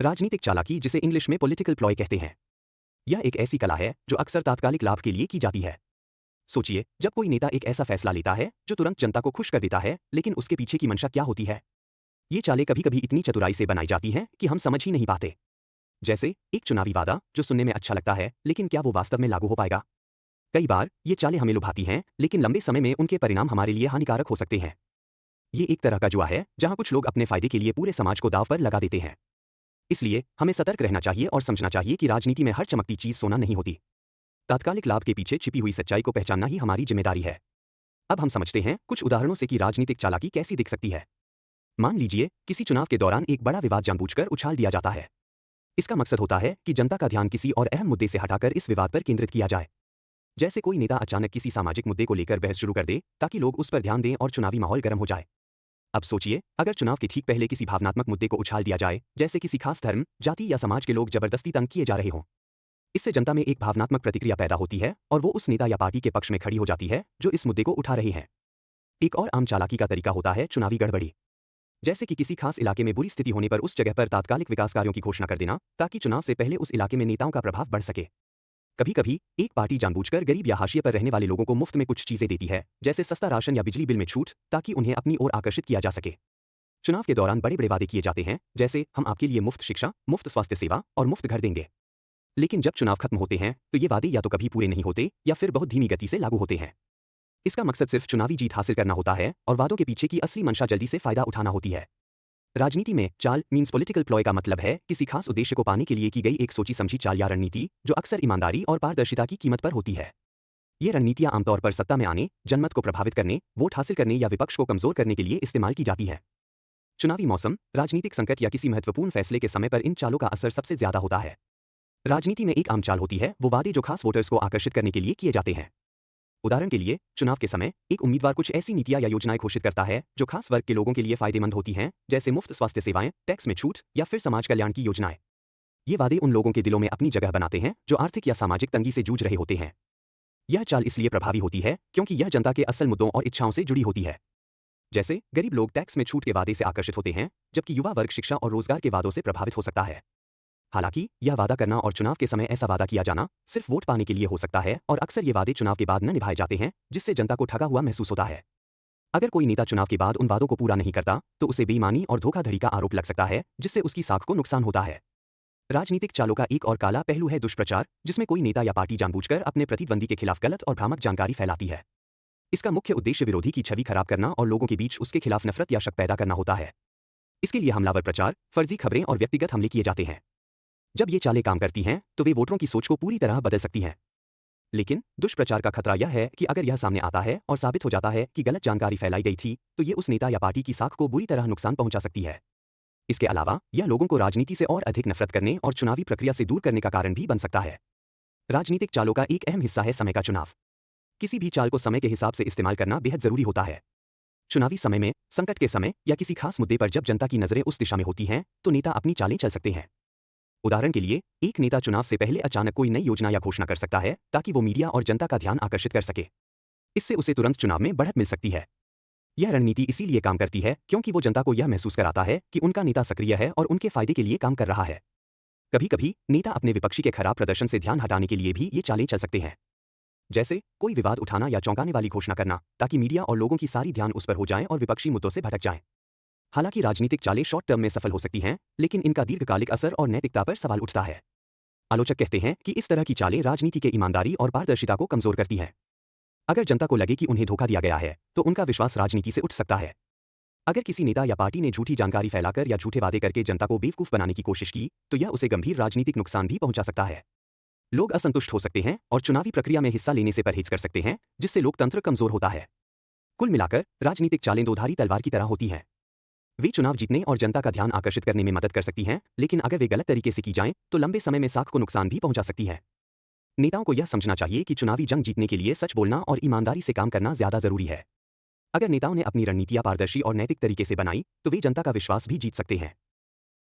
राजनीतिक चालाकी, जिसे इंग्लिश में पॉलिटिकल प्लॉय कहते हैं, यह एक ऐसी कला है जो अक्सर तात्कालिक लाभ के लिए की जाती है। सोचिए, जब कोई नेता एक ऐसा फैसला लेता है जो तुरंत जनता को खुश कर देता है, लेकिन उसके पीछे की मंशा क्या होती है? ये चालें कभी-कभी इतनी चतुराई से बनाई जाती हैं कि हम समझ ही नहीं पाते। जैसे एक चुनावी वादा जो सुनने में अच्छा लगता है, लेकिन क्या वो वास्तव में लागू हो पाएगा? कई बार ये चालें हमें लुभाती हैं, लेकिन लंबे समय में उनके परिणाम हमारे लिए हानिकारक हो सकते हैं। ये एक तरह का जुआ है जहां कुछ लोग अपने फायदे के लिए पूरे समाज को दांव पर लगा देते हैं। इसलिए हमें सतर्क रहना चाहिए और समझना चाहिए कि राजनीति में हर चमकती चीज सोना नहीं होती। तात्कालिक लाभ के पीछे छिपी हुई सच्चाई को पहचानना ही हमारी जिम्मेदारी है। अब हम समझते हैं कुछ उदाहरणों से कि राजनीतिक चालाकी कैसी दिख सकती है। मान लीजिए, किसी चुनाव के दौरान एक बड़ा विवाद जानबूझकर उछाल दिया जाता है। इसका मकसद होता है कि जनता का ध्यान किसी और अहम मुद्दे से हटाकर इस विवाद पर केंद्रित किया जाए। जैसे कोई नेता अचानक किसी सामाजिक मुद्दे को लेकर बहस शुरू कर दे ताकि लोग उस पर ध्यान दें और चुनावी माहौल गर्म हो जाए। अब सोचिए, अगर चुनाव के ठीक पहले किसी भावनात्मक मुद्दे को उछाल दिया जाए, जैसे किसी खास धर्म, जाति या समाज के लोग जबरदस्ती तंग किए जा रहे हों। इससे जनता में एक भावनात्मक प्रतिक्रिया पैदा होती है और वो उस नेता या पार्टी के पक्ष में खड़ी हो जाती है जो इस मुद्दे को उठा रहे हैं। एक और आम चालाकी का तरीका होता है चुनावी गड़बड़ी। जैसे कि किसी खास इलाके में बुरी स्थिति होने पर उस जगह पर तात्कालिक विकास कार्यों की घोषणा कर देना ताकि चुनाव से पहले उस इलाके में नेताओं का प्रभाव बढ़ सके। कभी कभी एक पार्टी जानबूझकर गरीब या हाशिए पर रहने वाले लोगों को मुफ्त में कुछ चीजें देती है, जैसे सस्ता राशन या बिजली बिल में छूट, ताकि उन्हें अपनी ओर आकर्षित किया जा सके। चुनाव के दौरान बड़े बड़े वादे किए जाते हैं, जैसे हम आपके लिए मुफ्त शिक्षा, मुफ्त स्वास्थ्य सेवा और मुफ्त घर देंगे। लेकिन जब चुनाव खत्म होते हैं तो ये वादे या तो कभी पूरे नहीं होते या फिर बहुत धीमी गति से लागू होते हैं। इसका मकसद सिर्फ चुनावी जीत हासिल करना होता है और वादों के पीछे की असली मंशा जल्दी से फायदा उठाना होती है। राजनीति में चाल मीन्स पॉलिटिकल प्लॉय का मतलब है किसी खास उद्देश्य को पाने के लिए की गई एक सोची समझी चाल या रणनीति जो अक्सर ईमानदारी और पारदर्शिता की कीमत पर होती है। ये रणनीतियां आमतौर पर सत्ता में आने, जनमत को प्रभावित करने, वोट हासिल करने या विपक्ष को कमजोर करने के लिए इस्तेमाल की जाती है। चुनावी मौसम, राजनीतिक संकट या किसी महत्वपूर्ण फैसले के समय पर इन चालों का असर सबसे ज्यादा होता है। राजनीति में एक आम चाल होती है वो वादे जो खास वोटर्स को आकर्षित करने के लिए किए जाते हैं। उदाहरण के लिए, चुनाव के समय एक उम्मीदवार कुछ ऐसी नीतियां या योजनाएं घोषित करता है जो खास वर्ग के लोगों के लिए फायदेमंद होती हैं, जैसे मुफ्त स्वास्थ्य सेवाएं, टैक्स में छूट या फिर समाज कल्याण की योजनाएं। ये वादे उन लोगों के दिलों में अपनी जगह बनाते हैं जो आर्थिक या सामाजिक तंगी से जूझ रहे होते हैं। यह चाल इसलिए प्रभावी होती है क्योंकि यह जनता के असल मुद्दों और इच्छाओं से जुड़ी होती है। जैसे गरीब लोग टैक्स में छूट के वादे से आकर्षित होते हैं, जबकि युवा वर्ग शिक्षा और रोजगार के वादों से प्रभावित हो सकता है। हालांकि यह वादा करना और चुनाव के समय ऐसा वादा किया जाना सिर्फ वोट पाने के लिए हो सकता है और अक्सर ये वादे चुनाव के बाद न निभाए जाते हैं, जिससे जनता को ठगा हुआ महसूस होता है। अगर कोई नेता चुनाव के बाद उन वादों को पूरा नहीं करता तो उसे बेईमानी और धोखाधड़ी का आरोप लग सकता है, जिससे उसकी साख को नुकसान होता है। राजनीतिक चालों का एक और काला पहलू है दुष्प्रचार, जिसमें कोई नेता या पार्टी जानबूझकर अपने प्रतिद्वंदी के खिलाफ गलत और भ्रामक जानकारी फैलाती है। इसका मुख्य उद्देश्य विरोधी की छवि खराब करना और लोगों के बीच उसके खिलाफ नफरत या शक पैदा करना होता है। इसके लिए हमलावर प्रचार, फर्जी खबरें और व्यक्तिगत हमले किए जाते हैं। जब ये चालें काम करती हैं तो वे वोटरों की सोच को पूरी तरह बदल सकती हैं। लेकिन दुष्प्रचार का खतरा यह है कि अगर यह सामने आता है और साबित हो जाता है कि गलत जानकारी फैलाई गई थी, तो ये उस नेता या पार्टी की साख को बुरी तरह नुकसान पहुंचा सकती है। इसके अलावा यह लोगों को राजनीति से और अधिक नफरत करने और चुनावी प्रक्रिया से दूर करने का कारण भी बन सकता है। राजनीतिक चालों का एक अहम हिस्सा है समय का चुनाव। किसी भी चाल को समय के हिसाब से इस्तेमाल करना बेहद जरूरी होता है। चुनावी समय में, संकट के समय या किसी खास मुद्दे पर जब जनता की नजरें उस दिशा में होती हैं, तो नेता अपनी चालें चल सकते हैं। उदाहरण के लिए, एक नेता चुनाव से पहले अचानक कोई नई योजना या घोषणा कर सकता है ताकि वो मीडिया और जनता का ध्यान आकर्षित कर सके। इससे उसे तुरंत चुनाव में बढ़त मिल सकती है। यह रणनीति इसीलिए काम करती है क्योंकि वो जनता को यह महसूस कराता है कि उनका नेता सक्रिय है और उनके फायदे के लिए काम कर रहा है। कभी कभी नेता अपने विपक्षी के खराब प्रदर्शन से ध्यान हटाने के लिए भी ये चालें चल सकते हैं। जैसे कोई विवाद उठाना या चौंकाने वाली घोषणा करना ताकि मीडिया और लोगों की सारी ध्यान उस पर हो जाए और विपक्षी मुद्दों से भटक जाएं। हालांकि राजनीतिक चालें शॉर्ट टर्म में सफल हो सकती हैं, लेकिन इनका दीर्घकालिक असर और नैतिकता पर सवाल उठता है। आलोचक कहते हैं कि इस तरह की चालें राजनीति के ईमानदारी और पारदर्शिता को कमजोर करती हैं। अगर जनता को लगे कि उन्हें धोखा दिया गया है, तो उनका विश्वास राजनीति से उठ सकता है। अगर किसी नेता या पार्टी ने झूठी जानकारी फैलाकर या झूठे वादे करके जनता को बेवकूफ बनाने की कोशिश की, तो यह उसे गंभीर राजनीतिक नुकसान भी पहुंचा सकता है। लोग असंतुष्ट हो सकते हैं और चुनावी प्रक्रिया में हिस्सा लेने से परहेज कर सकते हैं, जिससे लोकतंत्र कमजोर होता है। कुल मिलाकर राजनीतिक चालें दोधारी तलवार की तरह होती हैं। वे चुनाव जीतने और जनता का ध्यान आकर्षित करने में मदद कर सकती हैं, लेकिन अगर वे गलत तरीके से की जाएं, तो लंबे समय में साख को नुकसान भी पहुंचा सकती हैं। नेताओं को यह समझना चाहिए कि चुनावी जंग जीतने के लिए सच बोलना और ईमानदारी से काम करना ज्यादा जरूरी है। अगर नेताओं ने अपनी रणनीतियां पारदर्शी और नैतिक तरीके से बनाई, तो वे जनता का विश्वास भी जीत सकते हैं।